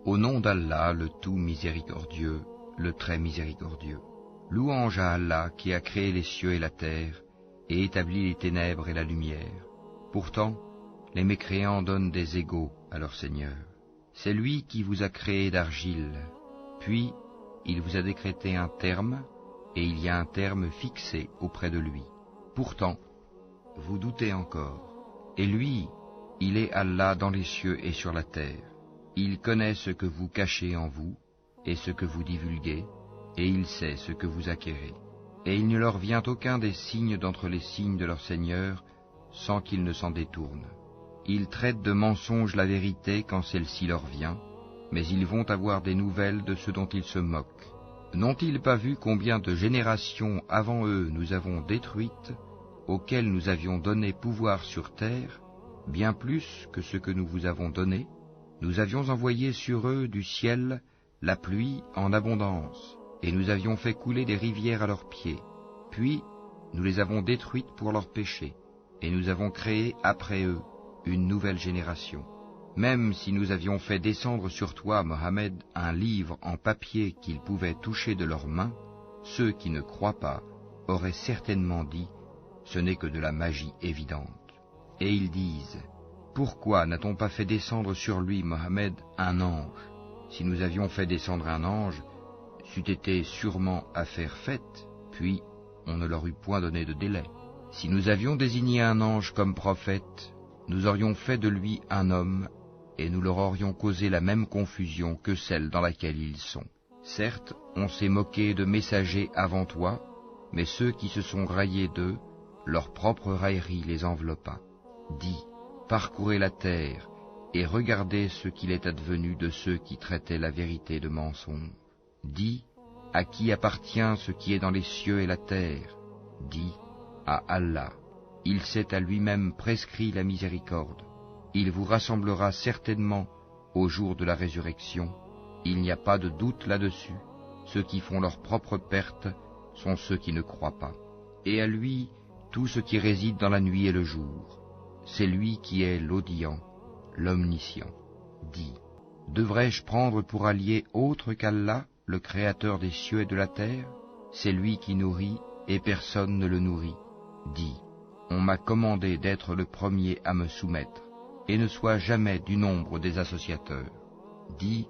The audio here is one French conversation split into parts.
Au nom d'Allah, le tout miséricordieux, le très miséricordieux. Louange à Allah qui a créé les cieux et la terre, et établi les ténèbres et la lumière. Pourtant, les mécréants donnent des égaux à leur Seigneur. C'est lui qui vous a créé d'argile, puis il vous a décrété un terme, et il y a un terme fixé auprès de lui. Pourtant, vous doutez encore. Et lui, il est Allah dans les cieux et sur la terre. Il connaît ce que vous cachez en vous, et ce que vous divulguez, et il sait ce que vous acquérez. Et il ne leur vient aucun des signes d'entre les signes de leur Seigneur, sans qu'ils ne s'en détournent. Ils traitent de mensonge la vérité quand celle-ci leur vient, mais ils vont avoir des nouvelles de ce dont ils se moquent. N'ont-ils pas vu combien de générations avant eux nous avons détruites, auxquelles nous avions donné pouvoir sur terre, bien plus que ce que nous vous avons donné? Nous avions envoyé sur eux du ciel la pluie en abondance, et nous avions fait couler des rivières à leurs pieds. Puis nous les avons détruites pour leurs péchés, et nous avons créé après eux une nouvelle génération. Même si nous avions fait descendre sur toi, Mohammed, un livre en papier qu'ils pouvaient toucher de leurs mains, ceux qui ne croient pas auraient certainement dit « ce n'est que de la magie évidente ». Et ils disent « pourquoi n'a-t-on pas fait descendre sur lui, Mohammed, un ange? Si nous avions fait descendre un ange, c'eût été sûrement affaire faite, puis on ne leur eût point donné de délai. Si nous avions désigné un ange comme prophète, nous aurions fait de lui un homme, et nous leur aurions causé la même confusion que celle dans laquelle ils sont. Certes, on s'est moqué de messagers avant toi, mais ceux qui se sont raillés d'eux, leur propre raillerie les enveloppa. Dis, parcourez la terre, et regardez ce qu'il est advenu de ceux qui traitaient la vérité de mensonge. Dis, à qui appartient ce qui est dans les cieux et la terre? Dis, à Allah. Il s'est à lui-même prescrit la miséricorde. Il vous rassemblera certainement au jour de la résurrection. Il n'y a pas de doute là-dessus. Ceux qui font leur propre perte sont ceux qui ne croient pas. Et à lui, tout ce qui réside dans la nuit et le jour. C'est lui qui est l'audient, l'omniscient. Dis, devrais-je prendre pour allié autre qu'Allah, le Créateur des cieux et de la terre? C'est lui qui nourrit et personne ne le nourrit. Dis, on m'a commandé d'être le premier à me soumettre, et ne sois jamais du nombre des associateurs. Dis,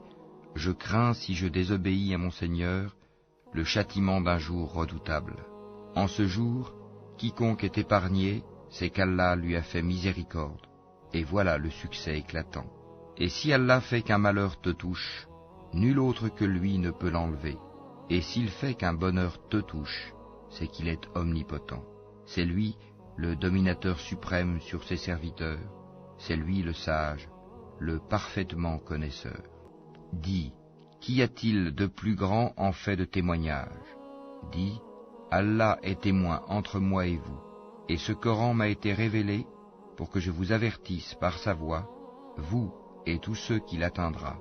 je crains si je désobéis à mon Seigneur, le châtiment d'un jour redoutable. En ce jour, quiconque est épargné, c'est qu'Allah lui a fait miséricorde, et voilà le succès éclatant. Et si Allah fait qu'un malheur te touche, nul autre que lui ne peut l'enlever, et s'il fait qu'un bonheur te touche, c'est qu'il est omnipotent. C'est lui, le dominateur suprême sur ses serviteurs, c'est lui le sage, le parfaitement connaisseur. Dis, qu'y a-t-il de plus grand en fait de témoignage? Dis, Allah est témoin entre moi et vous, et ce Coran m'a été révélé pour que je vous avertisse par sa voix, vous et tous ceux qui l'atteindra.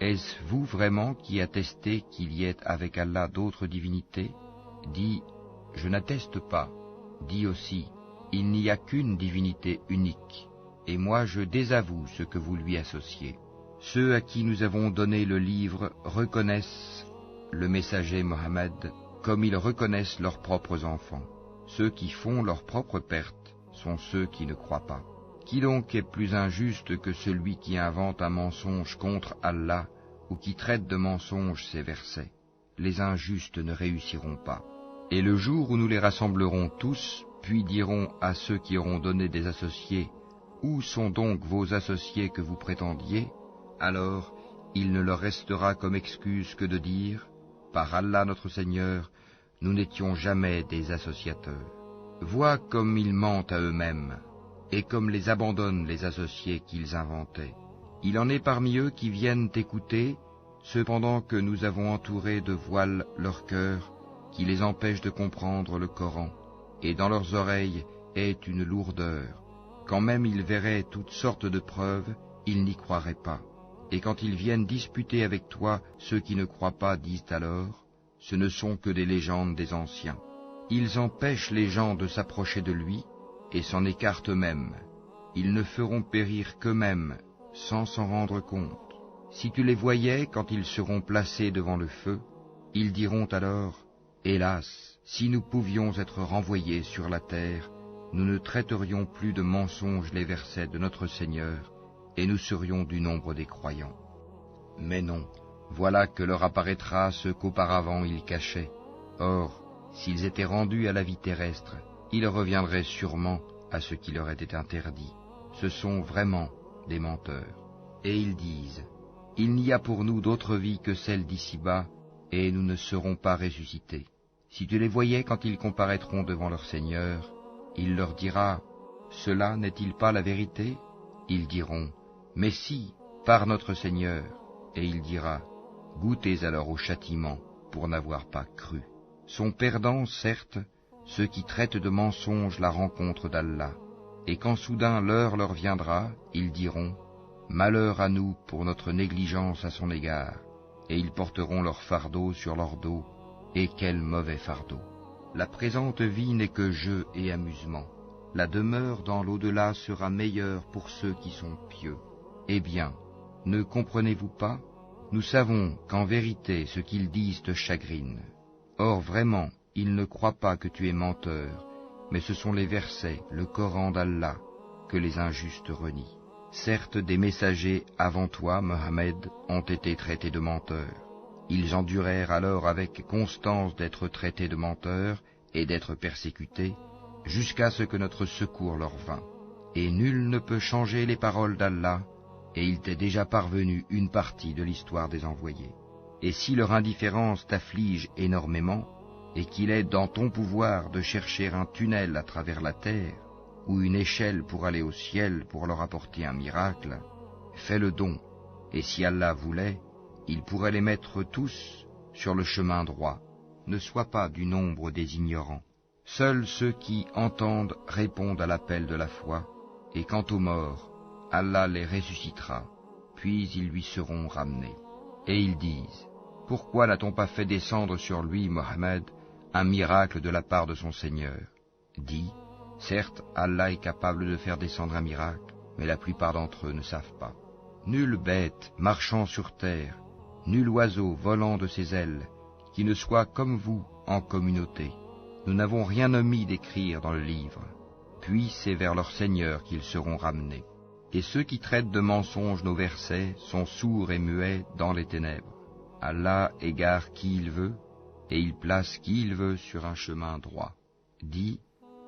Est-ce vous vraiment qui attestez qu'il y ait avec Allah d'autres divinités? Dis, je n'atteste pas. Dis aussi, il n'y a qu'une divinité unique, et moi je désavoue ce que vous lui associez. Ceux à qui nous avons donné le livre reconnaissent le messager Mohammed comme ils reconnaissent leurs propres enfants. Ceux qui font leur propre perte sont ceux qui ne croient pas. Qui donc est plus injuste que celui qui invente un mensonge contre Allah ou qui traite de mensonge ses versets? Les injustes ne réussiront pas. Et le jour où nous les rassemblerons tous, puis dirons à ceux qui auront donné des associés, « Où sont donc vos associés que vous prétendiez ?» Alors, il ne leur restera comme excuse que de dire, « Par Allah notre Seigneur, nous n'étions jamais des associateurs. » Vois comme ils mentent à eux-mêmes, et comme les abandonnent les associés qu'ils inventaient. Il en est parmi eux qui viennent écouter, cependant que nous avons entouré de voiles leur cœur, qui les empêche de comprendre le Coran, et dans leurs oreilles est une lourdeur. Quand même ils verraient toutes sortes de preuves, ils n'y croiraient pas. Et quand ils viennent disputer avec toi, ceux qui ne croient pas disent alors, ce ne sont que des légendes des anciens. Ils empêchent les gens de s'approcher de lui, et s'en écartent eux-mêmes. Ils ne feront périr qu'eux-mêmes, sans s'en rendre compte. Si tu les voyais quand ils seront placés devant le feu, ils diront alors, « Hélas, si nous pouvions être renvoyés sur la terre, nous ne traiterions plus de mensonges les versets de notre Seigneur, et nous serions du nombre des croyants. » Mais non, voilà que leur apparaîtra ce qu'auparavant ils cachaient. Or, s'ils étaient rendus à la vie terrestre, ils reviendraient sûrement à ce qui leur était interdit. Ce sont vraiment des menteurs. Et ils disent, « Il n'y a pour nous d'autre vie que celle d'ici-bas, et nous ne serons pas ressuscités. » Si tu les voyais quand ils comparaîtront devant leur Seigneur, il leur dira, « Cela n'est-il pas la vérité ?» Ils diront, « Mais si, par notre Seigneur. » Et il dira, « Goûtez alors au châtiment pour n'avoir pas cru. » Sont perdants, certes, ceux qui traitent de mensonges la rencontre d'Allah, et quand soudain l'heure leur viendra, ils diront, « Malheur à nous pour notre négligence à son égard. » Et ils porteront leur fardeau sur leur dos, et quel mauvais fardeau. La présente vie n'est que jeu et amusement. La demeure dans l'au-delà sera meilleure pour ceux qui sont pieux. Eh bien, ne comprenez-vous pas? Nous savons qu'en vérité ce qu'ils disent te chagrine. Or vraiment, ils ne croient pas que tu es menteur, mais ce sont les versets, le Coran d'Allah, que les injustes renient. Certes, des messagers avant toi, Mohammed, ont été traités de menteurs. Ils endurèrent alors avec constance d'être traités de menteurs et d'être persécutés, jusqu'à ce que notre secours leur vînt. Et nul ne peut changer les paroles d'Allah, et il t'est déjà parvenu une partie de l'histoire des envoyés. Et si leur indifférence t'afflige énormément, et qu'il est dans ton pouvoir de chercher un tunnel à travers la terre, ou une échelle pour aller au ciel pour leur apporter un miracle, fais le don, et si Allah voulait, il pourrait les mettre tous sur le chemin droit. Ne sois pas du nombre des ignorants. Seuls ceux qui entendent répondent à l'appel de la foi, et quant aux morts, Allah les ressuscitera, puis ils lui seront ramenés. Et ils disent, « Pourquoi n'a-t-on pas fait descendre sur lui, Mohammed, un miracle de la part de son Seigneur ?» Dis, « Certes, Allah est capable de faire descendre un miracle, mais la plupart d'entre eux ne savent pas. Nulle bête marchant sur terre, nul oiseau volant de ses ailes, qui ne soit comme vous en communauté. Nous n'avons rien omis d'écrire dans le livre. Puis c'est vers leur Seigneur qu'ils seront ramenés. Et ceux qui traitent de mensonges nos versets sont sourds et muets dans les ténèbres. Allah égare qui il veut, et il place qui il veut sur un chemin droit. Dis,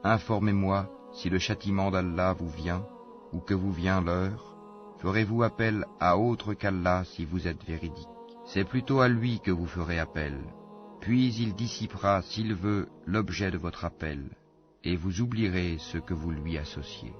informez-moi si le châtiment d'Allah vous vient, ou que vous vient l'heure. Ferez-vous appel à autre qu'Allah si vous êtes véridique? C'est plutôt à lui que vous ferez appel. Puis il dissipera, s'il veut, l'objet de votre appel, et vous oublierez ce que vous lui associez.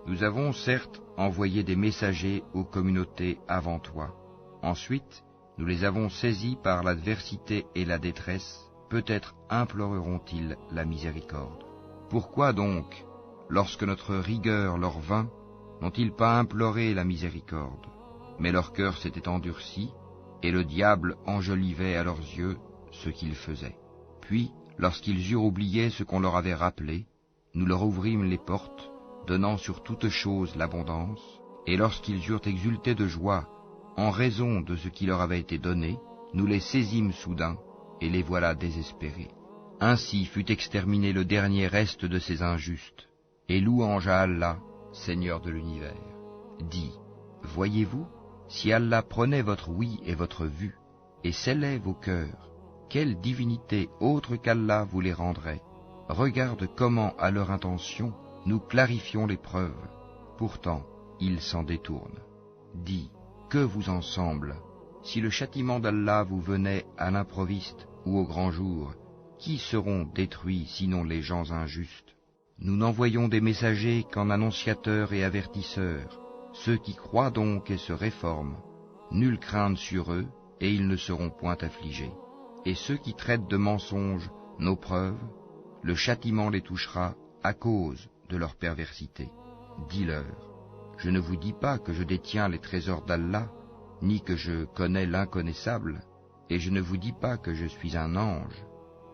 Nous avons certes envoyé des messagers aux communautés avant toi. Ensuite, nous les avons saisis par l'adversité et la détresse, peut-être imploreront-ils la miséricorde. Pourquoi donc, lorsque notre rigueur leur vint, n'ont-ils pas imploré la miséricorde? Mais leur cœur s'était endurci, et le diable enjolivait à leurs yeux ce qu'ils faisaient. Puis, lorsqu'ils eurent oublié ce qu'on leur avait rappelé, nous leur ouvrîmes les portes, donnant sur toute chose l'abondance, et lorsqu'ils eurent exulté de joie, en raison de ce qui leur avait été donné, nous les saisîmes soudain, et les voilà désespérés. Ainsi fut exterminé le dernier reste de ces injustes, et louange à Allah, Seigneur de l'univers. Dis, voyez-vous, si Allah prenait votre oui et votre vue, et scellait vos cœurs, quelle divinité autre qu'Allah vous les rendrait? Regarde comment, à leur intention, nous clarifions les preuves. Pourtant, ils s'en détournent. Dis, que vous en semble? Si le châtiment d'Allah vous venait à l'improviste ou au grand jour, qui seront détruits sinon les gens injustes? Nous n'envoyons des messagers qu'en annonciateurs et avertisseurs. Ceux qui croient donc et se réforment, nulle crainte sur eux, et ils ne seront point affligés. Et ceux qui traitent de mensonges nos preuves, le châtiment les touchera à cause de leur perversité. Dis-leur, je ne vous dis pas que je détiens les trésors d'Allah, ni que je connais l'inconnaissable, et je ne vous dis pas que je suis un ange.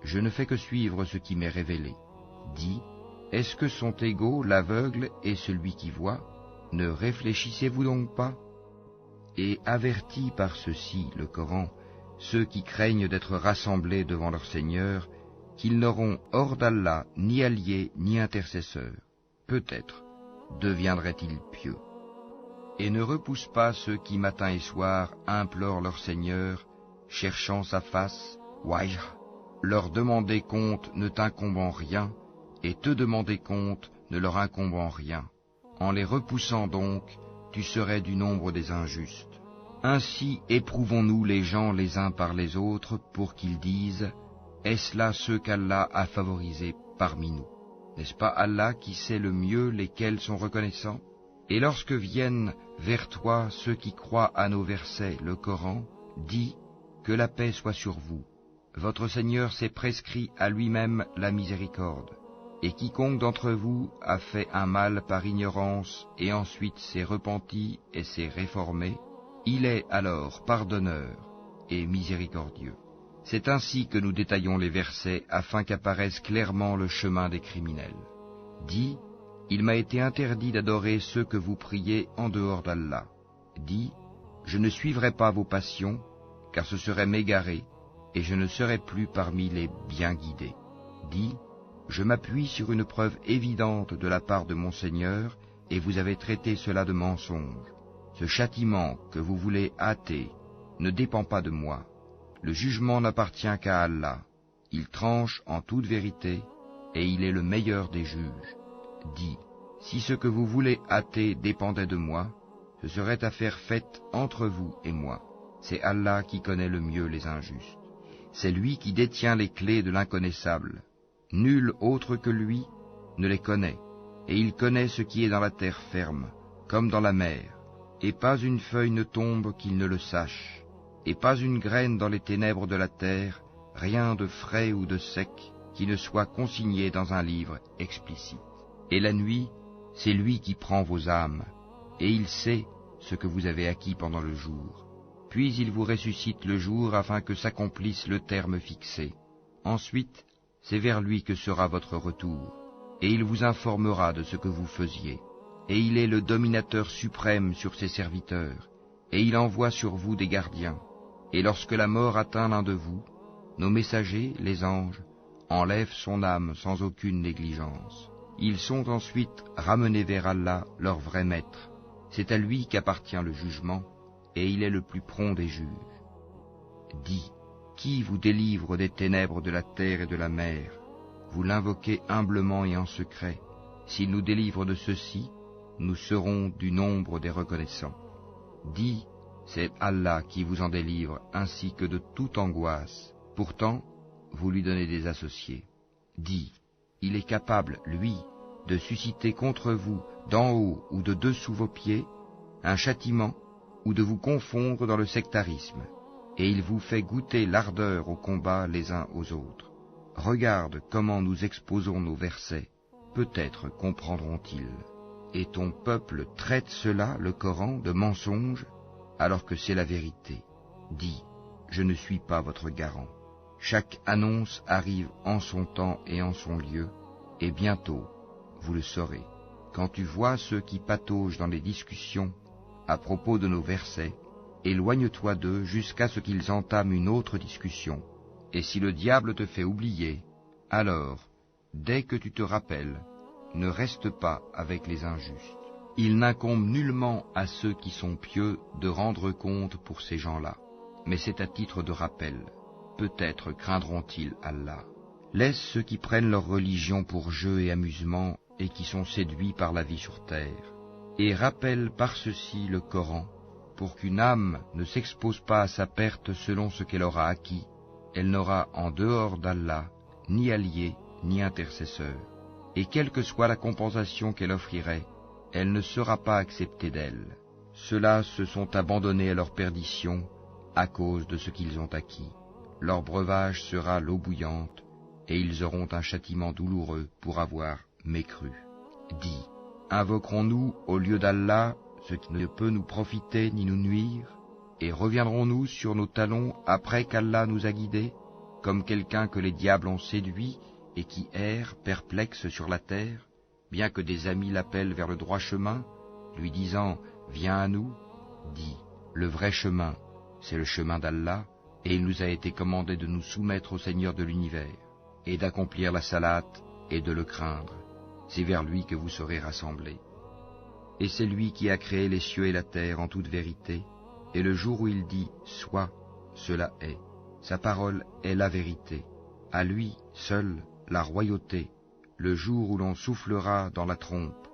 Je ne fais que suivre ce qui m'est révélé. Dis, est-ce que sont égaux l'aveugle et celui qui voit? Ne réfléchissez-vous donc pas? Et avertit par ceci, le Coran, ceux qui craignent d'être rassemblés devant leur Seigneur, qu'ils n'auront hors d'Allah ni alliés ni intercesseurs. Peut-être deviendraient-ils pieux. Et ne repousse pas ceux qui matin et soir implorent leur Seigneur, cherchant sa face, wajh, leur demander compte ne t'incombe rien, et te demander compte ne leur incombe en rien. En les repoussant donc, tu serais du nombre des injustes. Ainsi éprouvons-nous les gens les uns par les autres pour qu'ils disent « Est-ce là ceux qu'Allah a favorisés parmi nous ?» N'est-ce pas Allah qui sait le mieux lesquels sont reconnaissants? Et lorsque viennent vers toi ceux qui croient à nos versets, le Coran, dis que la paix soit sur vous. Votre Seigneur s'est prescrit à lui-même la miséricorde. Et quiconque d'entre vous a fait un mal par ignorance et ensuite s'est repenti et s'est réformé, il est alors pardonneur et miséricordieux. C'est ainsi que nous détaillons les versets afin qu'apparaisse clairement le chemin des criminels. Dis, il m'a été interdit d'adorer ceux que vous priez en dehors d'Allah. Dis, je ne suivrai pas vos passions, car ce serait m'égarer, et je ne serai plus parmi les bien guidés. Dis, je m'appuie sur une preuve évidente de la part de mon Seigneur, et vous avez traité cela de mensonge. Ce châtiment que vous voulez hâter ne dépend pas de moi. Le jugement n'appartient qu'à Allah. Il tranche en toute vérité, et il est le meilleur des juges. Dis, si ce que vous voulez hâter dépendait de moi, ce serait affaire faite entre vous et moi. C'est Allah qui connaît le mieux les injustes. C'est lui qui détient les clés de l'inconnaissable. Nul autre que lui ne les connaît, et il connaît ce qui est dans la terre ferme, comme dans la mer, et pas une feuille ne tombe qu'il ne le sache, et pas une graine dans les ténèbres de la terre, rien de frais ou de sec qui ne soit consigné dans un livre explicite. Et la nuit, c'est lui qui prend vos âmes, et il sait ce que vous avez acquis pendant le jour. Puis il vous ressuscite le jour afin que s'accomplisse le terme fixé. Ensuite, c'est vers lui que sera votre retour, et il vous informera de ce que vous faisiez. Et il est le dominateur suprême sur ses serviteurs, et il envoie sur vous des gardiens. Et lorsque la mort atteint l'un de vous, nos messagers, les anges, enlèvent son âme sans aucune négligence. Ils sont ensuite ramenés vers Allah, leur vrai maître. C'est à lui qu'appartient le jugement, et il est le plus prompt des juges. Dis, qui vous délivre des ténèbres de la terre et de la mer? Vous l'invoquez humblement et en secret. S'il nous délivre de ceci, nous serons du nombre des reconnaissants. Dis, c'est Allah qui vous en délivre, ainsi que de toute angoisse. Pourtant, vous lui donnez des associés. Dis, il est capable, lui, de susciter contre vous, d'en haut ou de dessous vos pieds, un châtiment, ou de vous confondre dans le sectarisme, et il vous fait goûter l'ardeur au combat les uns aux autres. Regarde comment nous exposons nos versets, peut-être comprendront-ils. Et ton peuple traite cela, le Coran, de mensonge, alors que c'est la vérité. Dis, je ne suis pas votre garant. Chaque annonce arrive en son temps et en son lieu, et bientôt, vous le saurez. Quand tu vois ceux qui pataugent dans les discussions à propos de nos versets, éloigne-toi d'eux jusqu'à ce qu'ils entament une autre discussion. Et si le diable te fait oublier, alors, dès que tu te rappelles, ne reste pas avec les injustes. Il n'incombe nullement à ceux qui sont pieux de rendre compte pour ces gens-là, mais c'est à titre de rappel. Peut-être craindront-ils Allah. Laisse ceux qui prennent leur religion pour jeu et amusement et qui sont séduits par la vie sur terre. Et rappelle par ceci le Coran, pour qu'une âme ne s'expose pas à sa perte selon ce qu'elle aura acquis. Elle n'aura en dehors d'Allah ni allié ni intercesseur. Et quelle que soit la compensation qu'elle offrirait, elle ne sera pas acceptée d'elle. Ceux-là se sont abandonnés à leur perdition à cause de ce qu'ils ont acquis. Leur breuvage sera l'eau bouillante, et ils auront un châtiment douloureux pour avoir mécru. Dis, invoquerons-nous au lieu d'Allah ce qui ne peut nous profiter ni nous nuire, et reviendrons-nous sur nos talons après qu'Allah nous a guidés, comme quelqu'un que les diables ont séduit et qui erre perplexe sur la terre, bien que des amis l'appellent vers le droit chemin, lui disant « Viens à nous », dis Le vrai chemin, c'est le chemin d'Allah, et il nous a été commandé de nous soumettre au Seigneur de l'univers, et d'accomplir la salate et de le craindre. C'est vers lui que vous serez rassemblés. Et c'est lui qui a créé les cieux et la terre en toute vérité, et le jour où il dit « Sois », cela est. Sa parole est la vérité. À lui seul la royauté, le jour où l'on soufflera dans la trompe.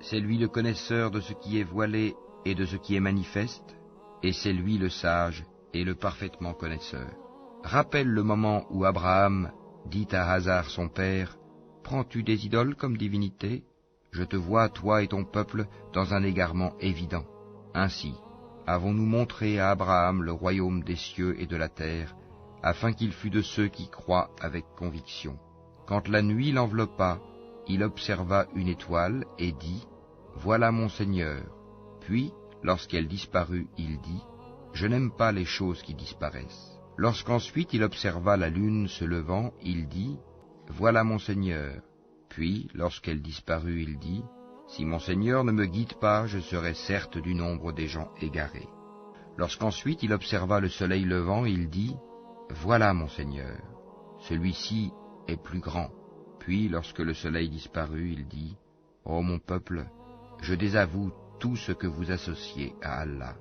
C'est lui le connaisseur de ce qui est voilé et de ce qui est manifeste, et c'est lui le sage et le parfaitement connaisseur. Rappelle le moment où Abraham dit à Hazar son père, « Prends-tu des idoles comme divinité ? Je te vois, toi et ton peuple, dans un égarement évident. » Ainsi, avons-nous montré à Abraham le royaume des cieux et de la terre, afin qu'il fût de ceux qui croient avec conviction. Quand la nuit l'enveloppa, il observa une étoile et dit, « Voilà mon Seigneur. » Puis, lorsqu'elle disparut, il dit, « Je n'aime pas les choses qui disparaissent. » Lorsqu'ensuite il observa la lune se levant, il dit, « Voilà mon Seigneur. » Puis, lorsqu'elle disparut, il dit, « Si mon Seigneur ne me guide pas, je serai certes du nombre des gens égarés. » Lorsqu'ensuite il observa le soleil levant, il dit, « Voilà mon Seigneur. Celui-ci est plus grand. » Puis, lorsque le soleil disparut, il dit, « Ô mon peuple, je désavoue tout ce que vous associez à Allah.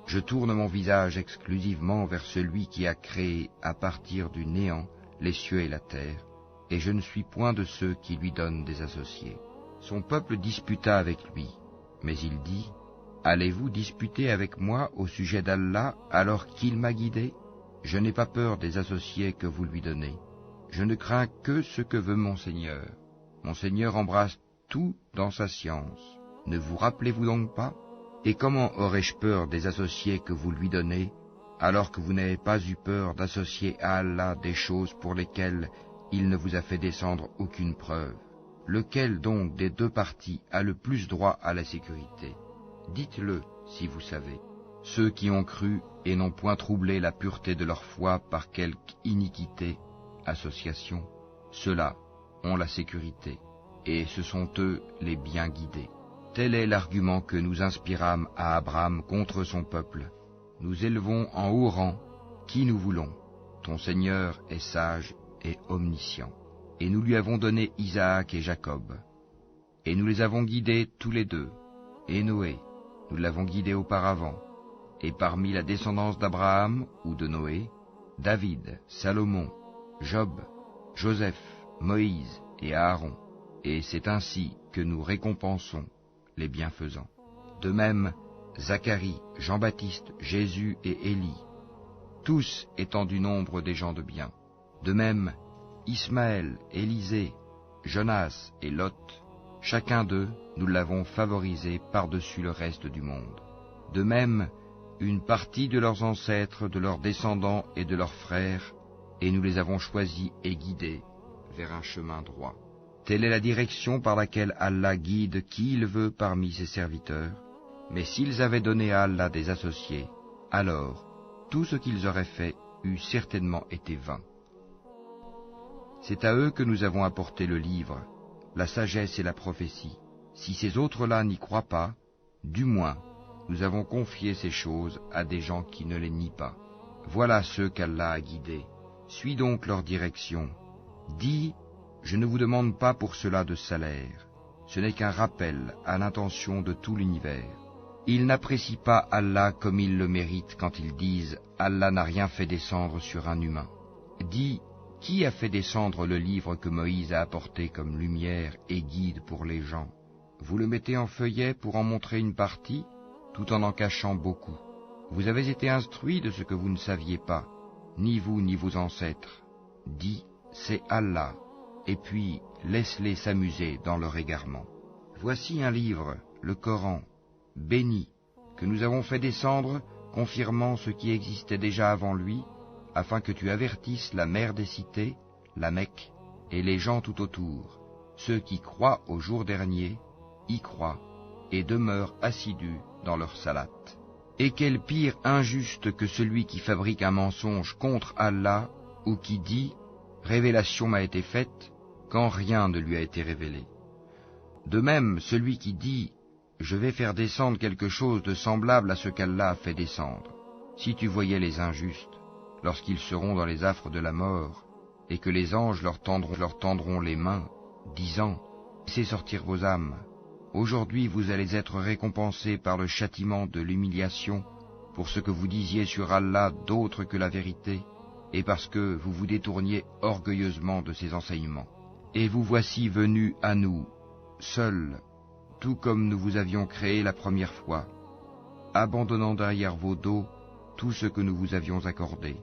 Je tourne mon visage exclusivement vers celui qui a créé à partir du néant les cieux et la terre, et je ne suis point de ceux qui lui donnent des associés. » Son peuple disputa avec lui, mais il dit, « Allez-vous disputer avec moi au sujet d'Allah alors qu'il m'a guidé ? Je n'ai pas peur des associés que vous lui donnez. Je ne crains que ce que veut mon Seigneur. Mon Seigneur embrasse tout dans sa science. Ne vous rappelez-vous donc pas ? Et comment aurais-je peur des associés que vous lui donnez, alors que vous n'avez pas eu peur d'associer à Allah des choses pour lesquelles il ne vous a fait descendre aucune preuve ? Lequel donc des deux parties a le plus droit à la sécurité ? Dites-le si vous savez. Ceux qui ont cru et n'ont point troublé la pureté de leur foi par quelque iniquité, association, ceux-là ont la sécurité, et ce sont eux les bien guidés. Tel est l'argument que nous inspirâmes à Abraham contre son peuple. Nous élevons en haut rang qui nous voulons. Ton Seigneur est sage et omniscient. Et nous lui avons donné Isaac et Jacob. Et nous les avons guidés tous les deux. Et Noé, nous l'avons guidé auparavant. Et parmi la descendance d'Abraham ou de Noé, David, Salomon, Job, Joseph, Moïse et Aaron. Et c'est ainsi que nous récompensons les bienfaisants. De même, Zacharie, Jean-Baptiste, Jésus et Élie, tous étant du nombre des gens de bien. De même, Ismaël, Élisée, Jonas et Lot, chacun d'eux, nous l'avons favorisé par-dessus le reste du monde. De même, une partie de leurs ancêtres, de leurs descendants et de leurs frères, et nous les avons choisis et guidés vers un chemin droit. Telle est la direction par laquelle Allah guide qui il veut parmi ses serviteurs. Mais s'ils avaient donné à Allah des associés, alors tout ce qu'ils auraient fait eût certainement été vain. C'est à eux que nous avons apporté le livre, la sagesse et la prophétie. Si ces autres-là n'y croient pas, du moins, nous avons confié ces choses à des gens qui ne les nient pas. Voilà ceux qu'Allah a guidés. Suis donc leur direction. Dis, je ne vous demande pas pour cela de salaire. Ce n'est qu'un rappel à l'intention de tout l'univers. Ils n'apprécient pas Allah comme ils le méritent quand ils disent « Allah n'a rien fait descendre sur un humain ». Dis, qui a fait descendre le livre que Moïse a apporté comme lumière et guide pour les gens? Vous le mettez en feuillet pour en montrer une partie, tout en cachant beaucoup. Vous avez été instruits de ce que vous ne saviez pas, ni vous ni vos ancêtres. Dis, c'est Allah, et puis laisse-les s'amuser dans leur égarement. Voici un livre, le Coran, béni, que nous avons fait descendre, confirmant ce qui existait déjà avant lui, afin que tu avertisses la mère des cités, la Mecque, et les gens tout autour, ceux qui croient au jour dernier, y croient, et demeurent assidus dans leur salate. Et quel pire injuste que celui qui fabrique un mensonge contre Allah, ou qui dit « Révélation m'a été faite », quand rien ne lui a été révélé. De même, celui qui dit « je vais faire descendre quelque chose de semblable à ce qu'Allah a fait descendre. Si tu voyais les injustes, lorsqu'ils seront dans les affres de la mort, et que les anges leur tendront les mains, disant, « Laissez sortir vos âmes. Aujourd'hui vous allez être récompensés par le châtiment de l'humiliation pour ce que vous disiez sur Allah d'autre que la vérité, et parce que vous vous détourniez orgueilleusement de ses enseignements. Et vous voici venus à nous, seuls, tout comme nous vous avions créé la première fois, abandonnant derrière vos dos tout ce que nous vous avions accordé.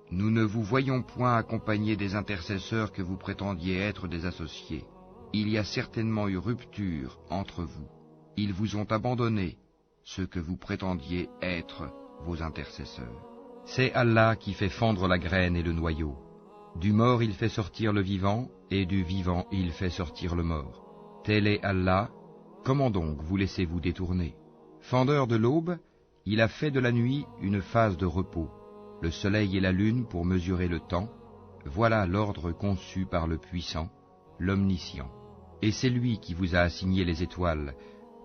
Nous ne vous voyons point accompagnés des intercesseurs que vous prétendiez être des associés. Il y a certainement eu rupture entre vous. Ils vous ont abandonné, ceux que vous prétendiez être vos intercesseurs. C'est Allah qui fait fendre la graine et le noyau. Du mort il fait sortir le vivant, et du vivant il fait sortir le mort. Tel est Allah, comment donc vous laissez-vous détourner? Fendeur de l'aube, il a fait de la nuit une phase de repos, le soleil et la lune pour mesurer le temps, voilà l'ordre conçu par le puissant, l'omniscient. Et c'est lui qui vous a assigné les étoiles,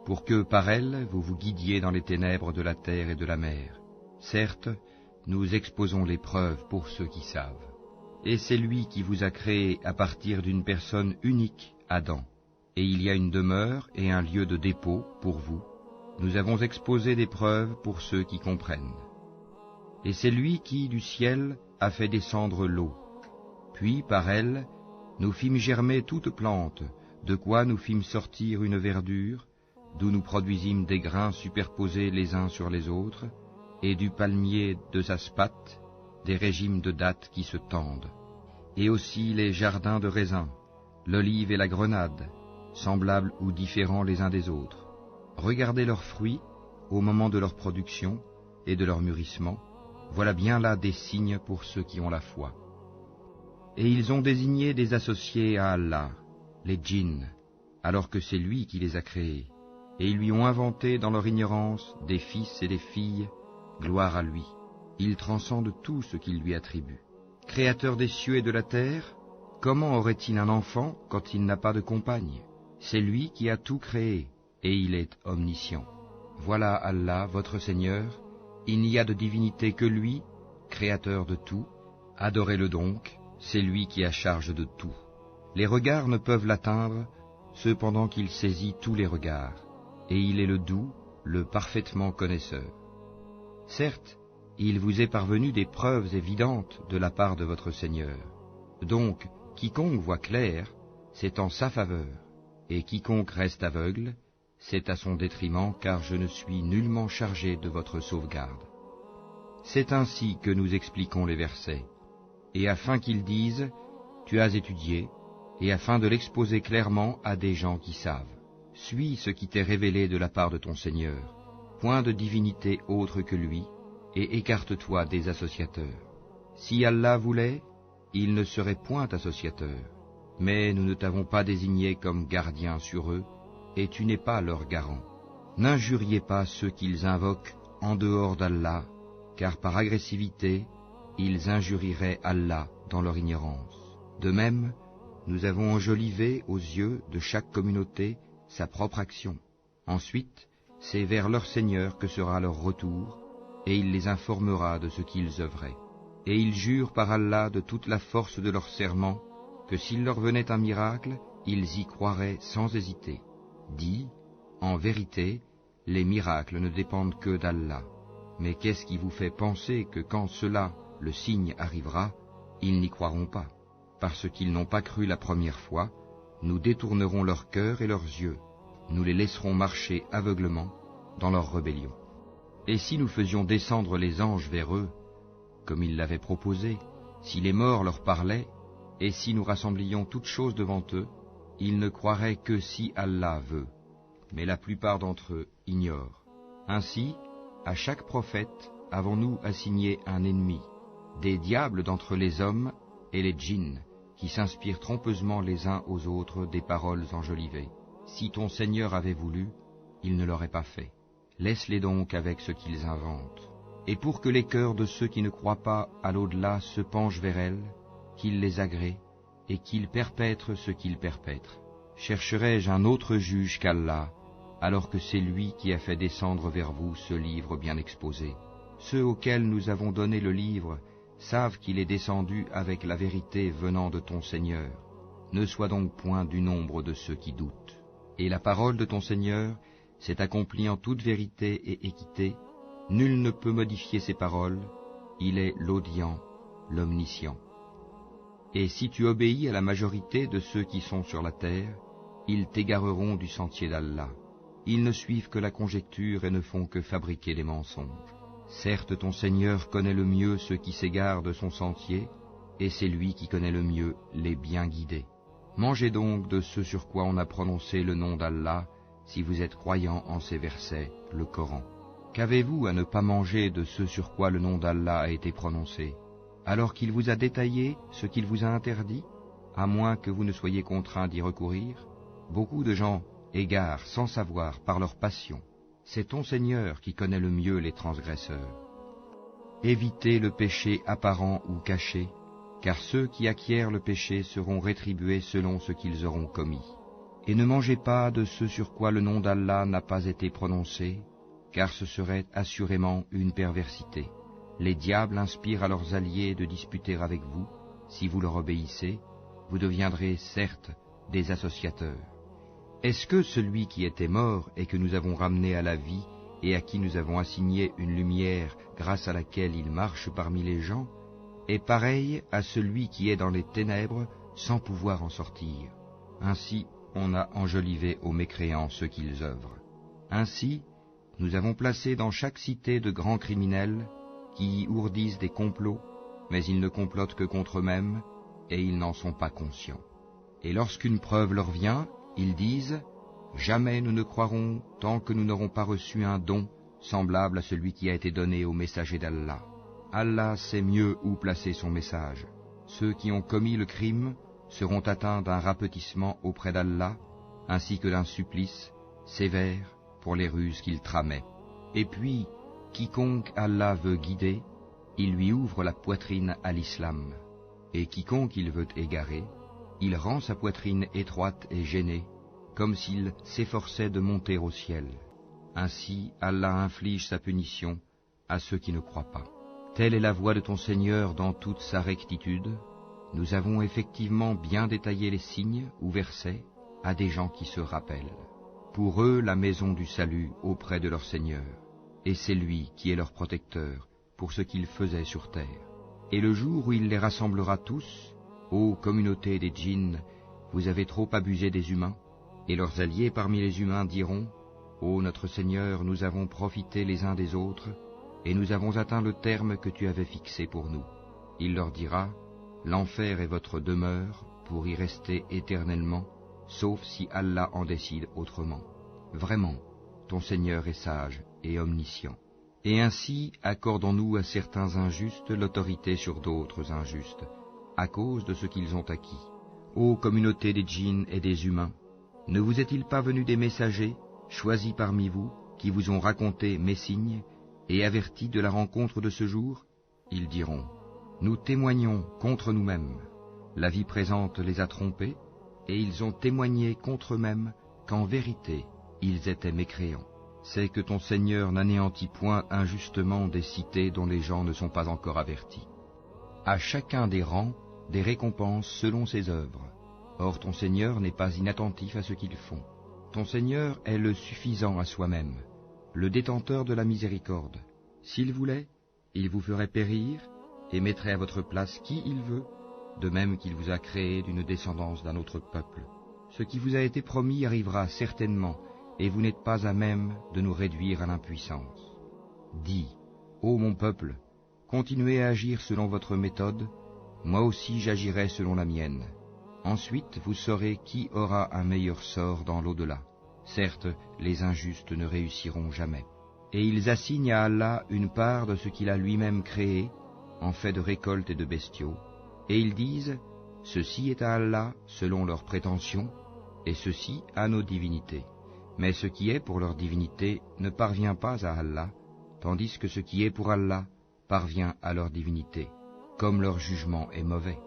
pour que par elles vous vous guidiez dans les ténèbres de la terre et de la mer. Certes, nous exposons les preuves pour ceux qui savent. Et c'est lui qui vous a créé à partir d'une personne unique, Adam. Et il y a une demeure et un lieu de dépôt pour vous. Nous avons exposé des preuves pour ceux qui comprennent. Et c'est lui qui, du ciel, a fait descendre l'eau. Puis, par elle, nous fîmes germer toute plante, de quoi nous fîmes sortir une verdure, d'où nous produisîmes des grains superposés les uns sur les autres, et du palmier de Zaspate, des régimes de dattes qui se tendent, et aussi les jardins de raisins, l'olive et la grenade, semblables ou différents les uns des autres. Regardez leurs fruits au moment de leur production et de leur mûrissement, voilà bien là des signes pour ceux qui ont la foi. Et ils ont désigné des associés à Allah, les djinns, alors que c'est lui qui les a créés, et ils lui ont inventé dans leur ignorance des fils et des filles, gloire à lui. Il transcende tout ce qu'il lui attribue. Créateur des cieux et de la terre, comment aurait-il un enfant quand il n'a pas de compagne? C'est lui qui a tout créé, et il est omniscient. Voilà Allah, votre Seigneur, il n'y a de divinité que lui, créateur de tout. Adorez-le donc, c'est lui qui a charge de tout. Les regards ne peuvent l'atteindre, cependant qu'il saisit tous les regards, et il est le doux, le parfaitement connaisseur. Certes, il vous est parvenu des preuves évidentes de la part de votre Seigneur. Donc, quiconque voit clair, c'est en sa faveur, et quiconque reste aveugle, c'est à son détriment, car je ne suis nullement chargé de votre sauvegarde. C'est ainsi que nous expliquons les versets, et afin qu'ils disent, tu as étudié, et afin de l'exposer clairement à des gens qui savent. Suis ce qui t'est révélé de la part de ton Seigneur, point de divinité autre que lui, et écarte-toi des associateurs. Si Allah voulait, il ne serait point associateur, mais nous ne t'avons pas désigné comme gardien sur eux, et tu n'es pas leur garant. N'injuriez pas ceux qu'ils invoquent en dehors d'Allah, car par agressivité, ils injurieraient Allah dans leur ignorance. De même, nous avons enjolivé aux yeux de chaque communauté sa propre action. Ensuite, c'est vers leur Seigneur que sera leur retour, et il les informera de ce qu'ils œuvraient. Et ils jurent par Allah de toute la force de leur serment, que s'il leur venait un miracle, ils y croiraient sans hésiter. Dis, en vérité, les miracles ne dépendent que d'Allah. Mais qu'est-ce qui vous fait penser que quand cela, le signe, arrivera, ils n'y croiront pas? Parce qu'ils n'ont pas cru la première fois, nous détournerons leur cœur et leurs yeux, nous les laisserons marcher aveuglement dans leur rébellion. Et si nous faisions descendre les anges vers eux, comme ils l'avaient proposé, si les morts leur parlaient, et si nous rassemblions toutes choses devant eux, ils ne croiraient que si Allah veut, mais la plupart d'entre eux ignorent. Ainsi, à chaque prophète avons-nous assigné un ennemi, des diables d'entre les hommes et les djinns, qui s'inspirent trompeusement les uns aux autres des paroles enjolivées. Si ton Seigneur avait voulu, il ne l'aurait pas fait. Laisse-les donc avec ce qu'ils inventent. Et pour que les cœurs de ceux qui ne croient pas à l'au-delà se penchent vers elles, qu'ils les agréent, et qu'ils perpètrent ce qu'ils perpètrent. Chercherai-je un autre juge qu'Allah, alors que c'est lui qui a fait descendre vers vous ce livre bien exposé. Ceux auxquels nous avons donné le livre savent qu'il est descendu avec la vérité venant de ton Seigneur. Ne sois donc point du nombre de ceux qui doutent. Et la parole de ton Seigneur s'est accomplie en toute vérité et équité. Nul ne peut modifier ses paroles. Il est l'audient, l'omniscient. Et si tu obéis à la majorité de ceux qui sont sur la terre, ils t'égareront du sentier d'Allah. Ils ne suivent que la conjecture et ne font que fabriquer des mensonges. Certes, ton Seigneur connaît le mieux ceux qui s'égarent de son sentier, et c'est lui qui connaît le mieux les bien guidés. Mangez donc de ce sur quoi on a prononcé le nom d'Allah, si vous êtes croyants en ces versets, le Coran. Qu'avez-vous à ne pas manger de ce sur quoi le nom d'Allah a été prononcé, alors qu'il vous a détaillé ce qu'il vous a interdit, à moins que vous ne soyez contraints d'y recourir? Beaucoup de gens égarent sans savoir par leur passion. C'est ton Seigneur qui connaît le mieux les transgresseurs. Évitez le péché apparent ou caché, car ceux qui acquièrent le péché seront rétribués selon ce qu'ils auront commis. Et ne mangez pas de ce sur quoi le nom d'Allah n'a pas été prononcé, car ce serait assurément une perversité. Les diables inspirent à leurs alliés de disputer avec vous. Si vous leur obéissez, vous deviendrez certes des associateurs. Est-ce que celui qui était mort et que nous avons ramené à la vie et à qui nous avons assigné une lumière grâce à laquelle il marche parmi les gens, est pareil à celui qui est dans les ténèbres sans pouvoir en sortir? Ainsi, on a enjolivé aux mécréants ce qu'ils œuvrent. Ainsi, nous avons placé dans chaque cité de grands criminels qui y ourdissent des complots, mais ils ne complotent que contre eux-mêmes et ils n'en sont pas conscients. Et lorsqu'une preuve leur vient, ils disent « Jamais nous ne croirons tant que nous n'aurons pas reçu un don semblable à celui qui a été donné au messager d'Allah. Allah sait mieux où placer son message. Ceux qui ont commis le crime seront atteints d'un rapetissement auprès d'Allah, ainsi que d'un supplice sévère pour les ruses qu'ils tramaient. Et puis, quiconque Allah veut guider, il lui ouvre la poitrine à l'islam. Et quiconque il veut égarer, il rend sa poitrine étroite et gênée, comme s'il s'efforçait de monter au ciel. Ainsi, Allah inflige sa punition à ceux qui ne croient pas. Telle est la voie de ton Seigneur dans toute sa rectitude. Nous avons effectivement bien détaillé les signes ou versets à des gens qui se rappellent. Pour eux, la maison du salut auprès de leur Seigneur, et c'est lui qui est leur protecteur pour ce qu'ils faisaient sur terre. Et le jour où il les rassemblera tous, ô communauté des djinns, vous avez trop abusé des humains, et leurs alliés parmi les humains diront, ô notre Seigneur, nous avons profité les uns des autres, et nous avons atteint le terme que tu avais fixé pour nous. Il leur dira, l'enfer est votre demeure pour y rester éternellement, sauf si Allah en décide autrement. Vraiment, ton Seigneur est sage et omniscient. Et ainsi accordons-nous à certains injustes l'autorité sur d'autres injustes, à cause de ce qu'ils ont acquis. Ô communauté des djinns et des humains, ne vous est-il pas venu des messagers, choisis parmi vous, qui vous ont raconté mes signes, et avertis de la rencontre de ce jour? Ils diront, nous témoignons contre nous-mêmes. La vie présente les a trompés, et ils ont témoigné contre eux-mêmes qu'en vérité, ils étaient mécréants. C'est que ton Seigneur n'anéantit point injustement des cités dont les gens ne sont pas encore avertis. À chacun des rangs, des récompenses selon ses œuvres. Or ton Seigneur n'est pas inattentif à ce qu'ils font. Ton Seigneur est le suffisant à soi-même, le détenteur de la miséricorde. S'il voulait, il vous ferait périr et mettrait à votre place qui il veut, de même qu'il vous a créé d'une descendance d'un autre peuple. Ce qui vous a été promis arrivera certainement, et vous n'êtes pas à même de nous réduire à l'impuissance. Dis, ô mon peuple, continuez à agir selon votre méthode, moi aussi j'agirai selon la mienne. Ensuite vous saurez qui aura un meilleur sort dans l'au-delà. Certes, les injustes ne réussiront jamais. Et ils assignent à Allah une part de ce qu'il a lui-même créé, en fait de récoltes et de bestiaux, et ils disent, ceci est à Allah selon leurs prétentions, et ceci à nos divinités. Mais ce qui est pour leur divinité ne parvient pas à Allah, tandis que ce qui est pour Allah parvient à leur divinité, comme leur jugement est mauvais.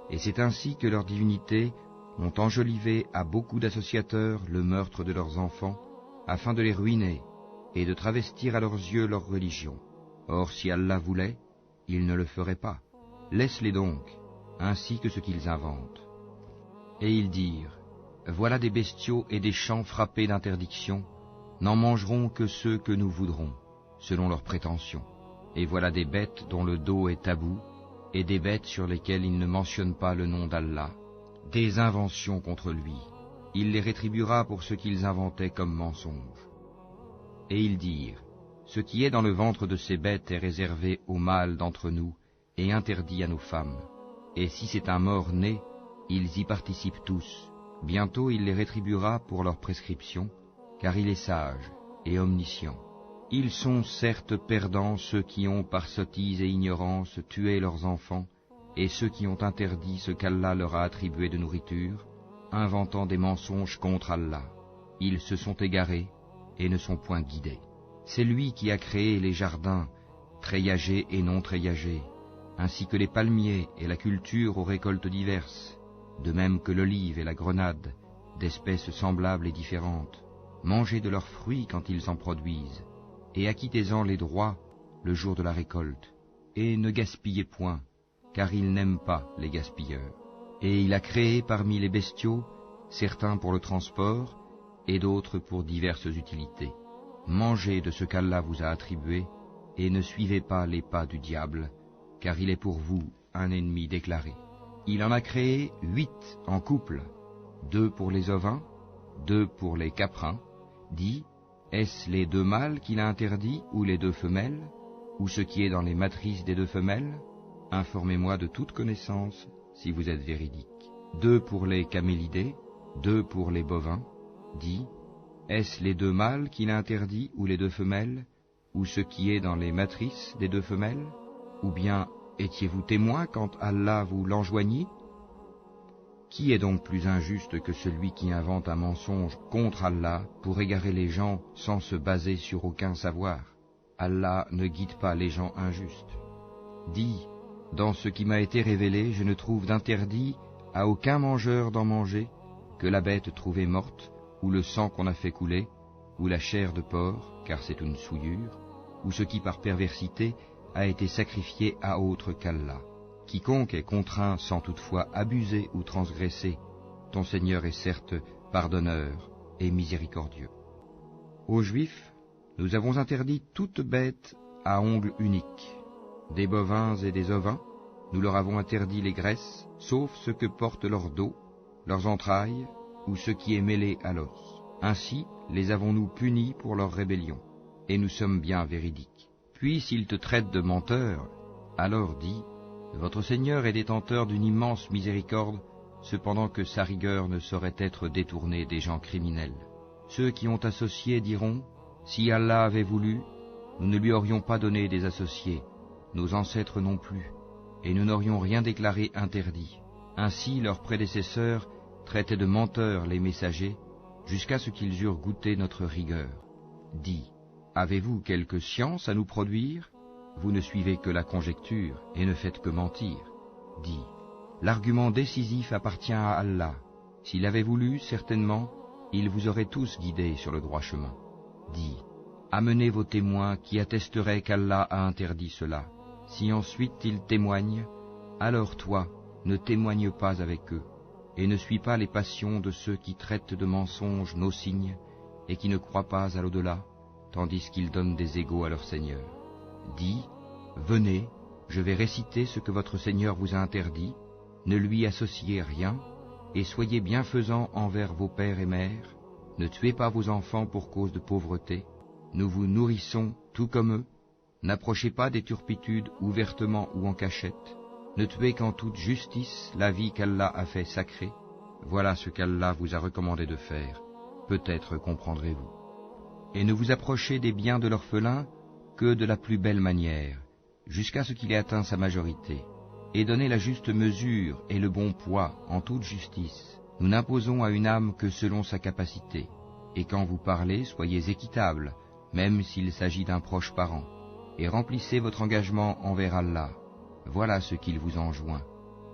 Et c'est ainsi que leurs divinités ont enjolivé à beaucoup d'associateurs le meurtre de leurs enfants, afin de les ruiner et de travestir à leurs yeux leur religion. Or si Allah voulait, il ne le ferait pas. Laisse-les donc, ainsi que ce qu'ils inventent. Et ils dirent, voilà des bestiaux et des champs frappés d'interdiction, n'en mangeront que ceux que nous voudrons, selon leurs prétentions. Et voilà des bêtes dont le dos est tabou, et des bêtes sur lesquelles il ne mentionne pas le nom d'Allah, des inventions contre lui. Il les rétribuera pour ce qu'ils inventaient comme mensonges. Et ils dirent, ce qui est dans le ventre de ces bêtes est réservé aux mâles d'entre nous et interdit à nos femmes. Et si c'est un mort-né, ils y participent tous. Bientôt il les rétribuera pour leur prescription, car il est sage et omniscient. Ils sont certes perdants ceux qui ont par sottise et ignorance tué leurs enfants, et ceux qui ont interdit ce qu'Allah leur a attribué de nourriture, inventant des mensonges contre Allah. Ils se sont égarés et ne sont point guidés. C'est lui qui a créé les jardins, treillagés et non treillagés, ainsi que les palmiers et la culture aux récoltes diverses, de même que l'olive et la grenade, d'espèces semblables et différentes. Mangez de leurs fruits quand ils en produisent, et acquittez-en les droits le jour de la récolte, et ne gaspillez point, car il n'aime pas les gaspilleurs. Et il a créé parmi les bestiaux, certains pour le transport, et d'autres pour diverses utilités. Mangez de ce qu'Allah vous a attribué, et ne suivez pas les pas du diable, car il est pour vous un ennemi déclaré. Il en a créé 8 en couple, 2 pour les ovins, 2 pour les caprins. Dit, est-ce les 2 mâles qu'il a interdits, ou les 2 femelles, ou ce qui est dans les matrices des 2 femelles? Informez-moi de toute connaissance, si vous êtes véridique. 2 pour les camélidés, 2 pour les bovins. Dit, est-ce les 2 mâles qu'il a interdits, ou les 2 femelles, ou ce qui est dans les matrices des 2 femelles? Ou bien étiez-vous témoin quand Allah vous l'enjoignit? Qui est donc plus injuste que celui qui invente un mensonge contre Allah pour égarer les gens sans se baser sur aucun savoir? Allah ne guide pas les gens injustes. Dis, dans ce qui m'a été révélé, je ne trouve d'interdit à aucun mangeur d'en manger que la bête trouvée morte, ou le sang qu'on a fait couler, ou la chair de porc, car c'est une souillure, ou ce qui par perversité a été sacrifié à autre qu'Allah. Quiconque est contraint sans toutefois abuser ou transgresser, ton Seigneur est certes pardonneur et miséricordieux. Aux Juifs, nous avons interdit toute bête à ongles uniques. Des bovins et des ovins, nous leur avons interdit les graisses, sauf ce que porte leur dos, leurs entrailles, ou ce qui est mêlé à l'os. Ainsi les avons-nous punis pour leur rébellion, et nous sommes bien véridiques. Puis s'ils te traitent de menteur, alors dis, votre Seigneur est détenteur d'une immense miséricorde, cependant que sa rigueur ne saurait être détournée des gens criminels. Ceux qui ont associé diront, si Allah avait voulu, nous ne lui aurions pas donné des associés, nos ancêtres non plus, et nous n'aurions rien déclaré interdit. Ainsi leurs prédécesseurs traitaient de menteurs les messagers, jusqu'à ce qu'ils eurent goûté notre rigueur. Dis, avez-vous quelque science à nous produire? Vous ne suivez que la conjecture et ne faites que mentir. Dis, l'argument décisif appartient à Allah. S'il avait voulu, certainement, il vous aurait tous guidés sur le droit chemin. Dis, amenez vos témoins qui attesteraient qu'Allah a interdit cela. Si ensuite ils témoignent, alors toi, ne témoigne pas avec eux, et ne suis pas les passions de ceux qui traitent de mensonges nos signes, et qui ne croient pas à l'au-delà, tandis qu'ils donnent des égaux à leur Seigneur. Dis, venez, je vais réciter ce que votre Seigneur vous a interdit, ne lui associez rien, et soyez bienfaisants envers vos pères et mères, ne tuez pas vos enfants pour cause de pauvreté, nous vous nourrissons tout comme eux, n'approchez pas des turpitudes ouvertement ou en cachette, ne tuez qu'en toute justice la vie qu'Allah a fait sacrée, voilà ce qu'Allah vous a recommandé de faire, peut-être comprendrez-vous. Et ne vous approchez des biens de l'orphelin que de la plus belle manière, jusqu'à ce qu'il ait atteint sa majorité, et donnez la juste mesure et le bon poids en toute justice. Nous n'imposons à une âme que selon sa capacité, et quand vous parlez, soyez équitable, même s'il s'agit d'un proche parent, et remplissez votre engagement envers Allah. Voilà ce qu'il vous enjoint,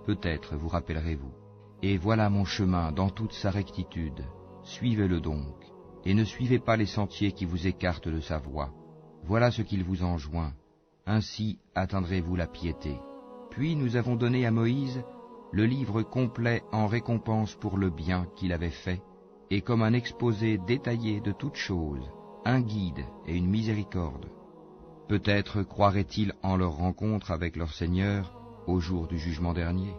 peut-être vous rappellerez-vous. Et voilà mon chemin dans toute sa rectitude, suivez-le donc, et ne suivez pas les sentiers qui vous écartent de sa voie. Voilà ce qu'il vous enjoint, ainsi atteindrez-vous la piété. Puis nous avons donné à Moïse le livre complet en récompense pour le bien qu'il avait fait, et comme un exposé détaillé de toutes choses, un guide et une miséricorde. Peut-être croiraient-ils en leur rencontre avec leur Seigneur au jour du jugement dernier.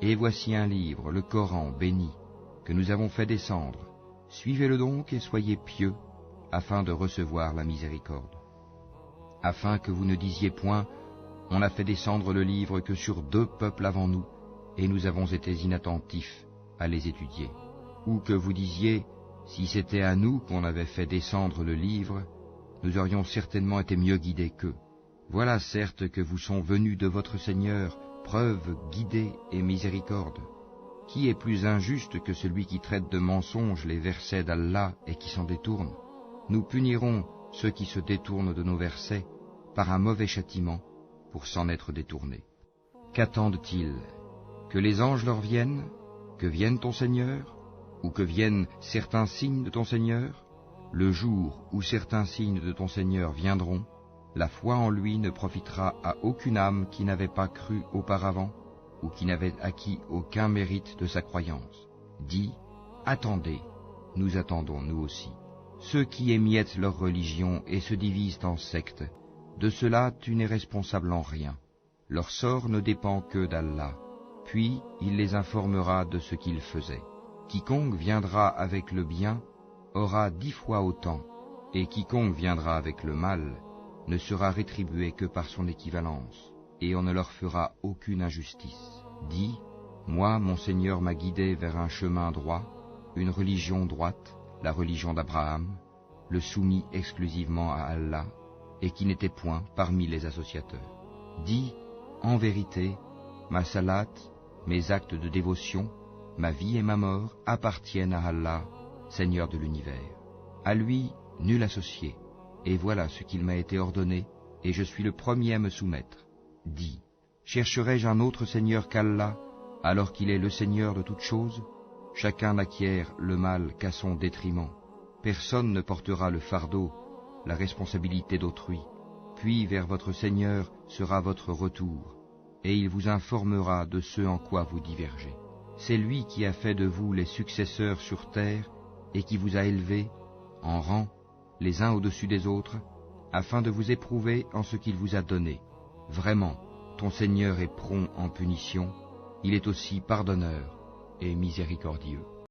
Et voici un livre, le Coran béni, que nous avons fait descendre. Suivez-le donc et soyez pieux, afin de recevoir la miséricorde. Afin que vous ne disiez point, on a fait descendre le livre que sur 2 peuples avant nous, et nous avons été inattentifs à les étudier. Ou que vous disiez, si c'était à nous qu'on avait fait descendre le livre, nous aurions certainement été mieux guidés qu'eux. Voilà certes que vous sont venus de votre Seigneur preuve, guidée et miséricorde. Qui est plus injuste que celui qui traite de mensonges les versets d'Allah et qui s'en détourne? Nous punirons ceux qui se détournent de nos versets par un mauvais châtiment pour s'en être détournés. Qu'attendent-ils? Que les anges leur viennent? Que vienne ton Seigneur? Ou que viennent certains signes de ton Seigneur? Le jour où certains signes de ton Seigneur viendront, la foi en lui ne profitera à aucune âme qui n'avait pas cru auparavant, ou qui n'avait acquis aucun mérite de sa croyance. Dis, attendez, nous attendons nous aussi. Ceux qui émiettent leur religion et se divisent en sectes, de cela tu n'es responsable en rien. Leur sort ne dépend que d'Allah, puis il les informera de ce qu'ils faisaient. Quiconque viendra avec le bien aura 10 fois autant, et quiconque viendra avec le mal ne sera rétribué que par son équivalence, et on ne leur fera aucune injustice. Dis, moi, mon Seigneur m'a guidé vers un chemin droit, une religion droite, la religion d'Abraham, le soumis exclusivement à Allah, et qui n'était point parmi les associateurs. Dis, en vérité, ma salat, mes actes de dévotion, ma vie et ma mort appartiennent à Allah, Seigneur de l'univers. À lui, nul associé, et voilà ce qu'il m'a été ordonné, et je suis le premier à me soumettre. Dis, chercherai-je un autre Seigneur qu'Allah, alors qu'il est le Seigneur de toutes choses? Chacun n'acquiert le mal qu'à son détriment. Personne ne portera le fardeau, la responsabilité d'autrui. Puis vers votre Seigneur sera votre retour, et il vous informera de ce en quoi vous divergez. C'est lui qui a fait de vous les successeurs sur terre, et qui vous a élevés, en rang, les uns au-dessus des autres, afin de vous éprouver en ce qu'il vous a donné. Vraiment, ton Seigneur est prompt en punition, il est aussi pardonneur et miséricordieux.